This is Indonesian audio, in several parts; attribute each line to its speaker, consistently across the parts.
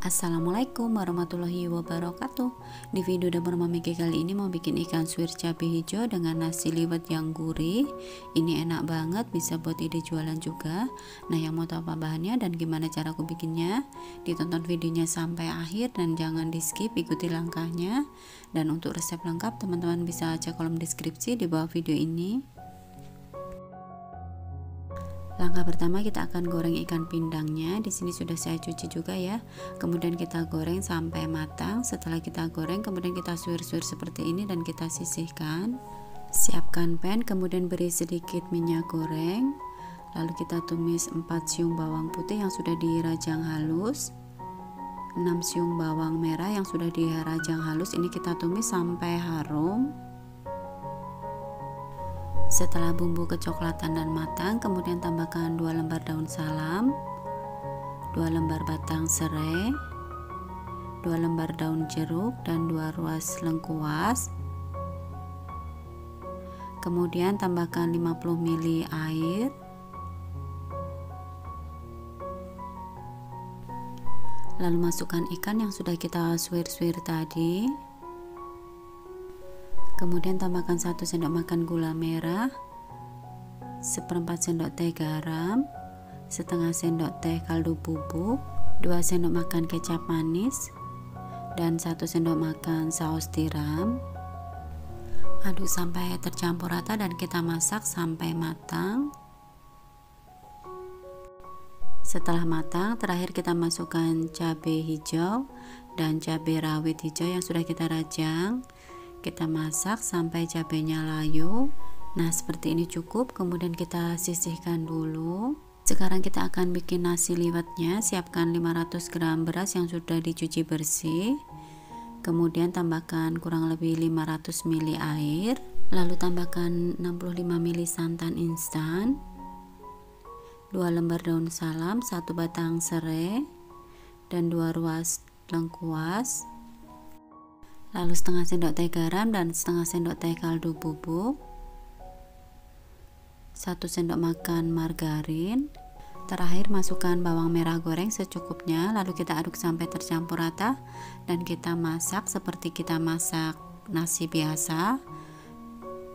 Speaker 1: Assalamualaikum warahmatullahi wabarakatuh. Di video dapur Mami K kali ini mau bikin ikan suwir cabai hijau dengan nasi liwet yang gurih. Ini enak banget, bisa buat ide jualan juga. Nah, yang mau tahu apa bahannya dan gimana cara aku bikinnya, ditonton videonya sampai akhir dan jangan di skip, ikuti langkahnya. Dan untuk resep lengkap teman-teman bisa cek kolom deskripsi di bawah video ini. Langkah pertama kita akan goreng ikan pindangnya. Di sini sudah saya cuci juga ya. Kemudian kita goreng sampai matang. Setelah kita goreng, kemudian kita suwir-suwir seperti ini dan kita sisihkan. Siapkan pan, kemudian beri sedikit minyak goreng. Lalu kita tumis 4 siung bawang putih yang sudah dirajang halus. 6 siung bawang merah yang sudah dirajang halus. Ini kita tumis sampai harum. Setelah bumbu kecoklatan dan matang, kemudian tambahkan 2 lembar daun salam, 2 lembar batang serai, 2 lembar daun jeruk, dan 2 ruas lengkuas. Kemudian tambahkan 50 ml air. Lalu masukkan ikan yang sudah kita suwir-suwir tadi. Kemudian tambahkan 1 sendok makan gula merah, 1/4 sendok teh garam, setengah sendok teh kaldu bubuk, 2 sendok makan kecap manis, dan 1 sendok makan saus tiram. Aduk sampai tercampur rata dan kita masak sampai matang. Setelah matang, terakhir kita masukkan cabai hijau dan cabai rawit hijau yang sudah kita rajang. Kita masak sampai cabenya layu. Nah, seperti ini cukup. Kemudian kita sisihkan dulu. Sekarang kita akan bikin nasi liwetnya. Siapkan 500 gram beras yang sudah dicuci bersih. Kemudian tambahkan kurang lebih 500 ml air. Lalu tambahkan 65 ml santan instan, 2 lembar daun salam, 1 batang serai, dan 2 ruas lengkuas. Lalu setengah sendok teh garam dan setengah sendok teh kaldu bubuk, 1 sendok makan margarin. Terakhir masukkan bawang merah goreng secukupnya, lalu kita aduk sampai tercampur rata dan kita masak seperti kita masak nasi biasa.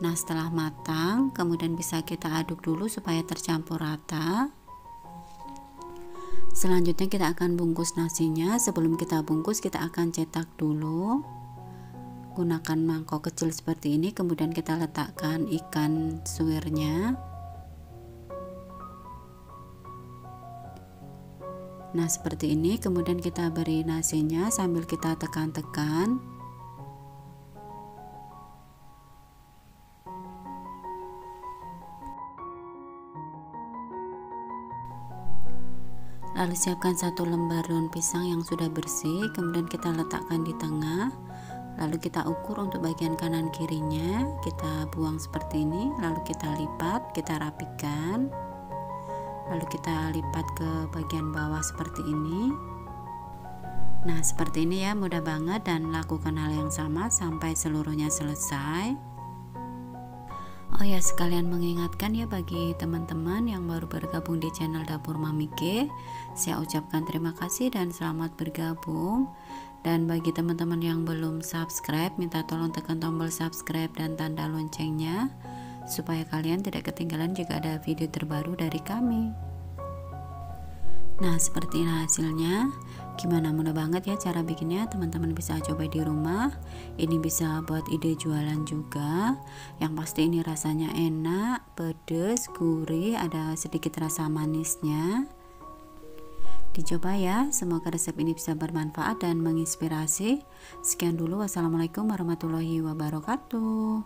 Speaker 1: Nah, setelah matang kemudian bisa kita aduk dulu supaya tercampur rata. Selanjutnya kita akan bungkus nasinya. Sebelum kita bungkus kita akan cetak dulu. Gunakan mangkok kecil seperti ini, kemudian kita letakkan ikan suwirnya. Nah, seperti ini. Kemudian kita beri nasinya sambil kita tekan-tekan. Lalu siapkan 1 lembar daun pisang yang sudah bersih, kemudian kita letakkan di tengah. Lalu kita ukur untuk bagian kanan kirinya, kita buang seperti ini, lalu kita lipat, kita rapikan, lalu kita lipat ke bagian bawah seperti ini. Nah, seperti ini ya, mudah banget, dan lakukan hal yang sama sampai seluruhnya selesai. Oh ya, sekalian mengingatkan ya bagi teman-teman yang baru bergabung di channel Dapur Mami K, saya ucapkan terima kasih dan selamat bergabung. Dan bagi teman-teman yang belum subscribe, minta tolong tekan tombol subscribe dan tanda loncengnya supaya kalian tidak ketinggalan jika ada video terbaru dari kami. Nah, seperti ini hasilnya. Gimana, mudah banget ya cara bikinnya, teman-teman bisa coba di rumah. Ini bisa buat ide jualan juga. Yang pasti ini rasanya enak, pedas, gurih, ada sedikit rasa manisnya. Dicoba ya, semoga resep ini bisa bermanfaat dan menginspirasi. Sekian dulu, wassalamualaikum warahmatullahi wabarakatuh.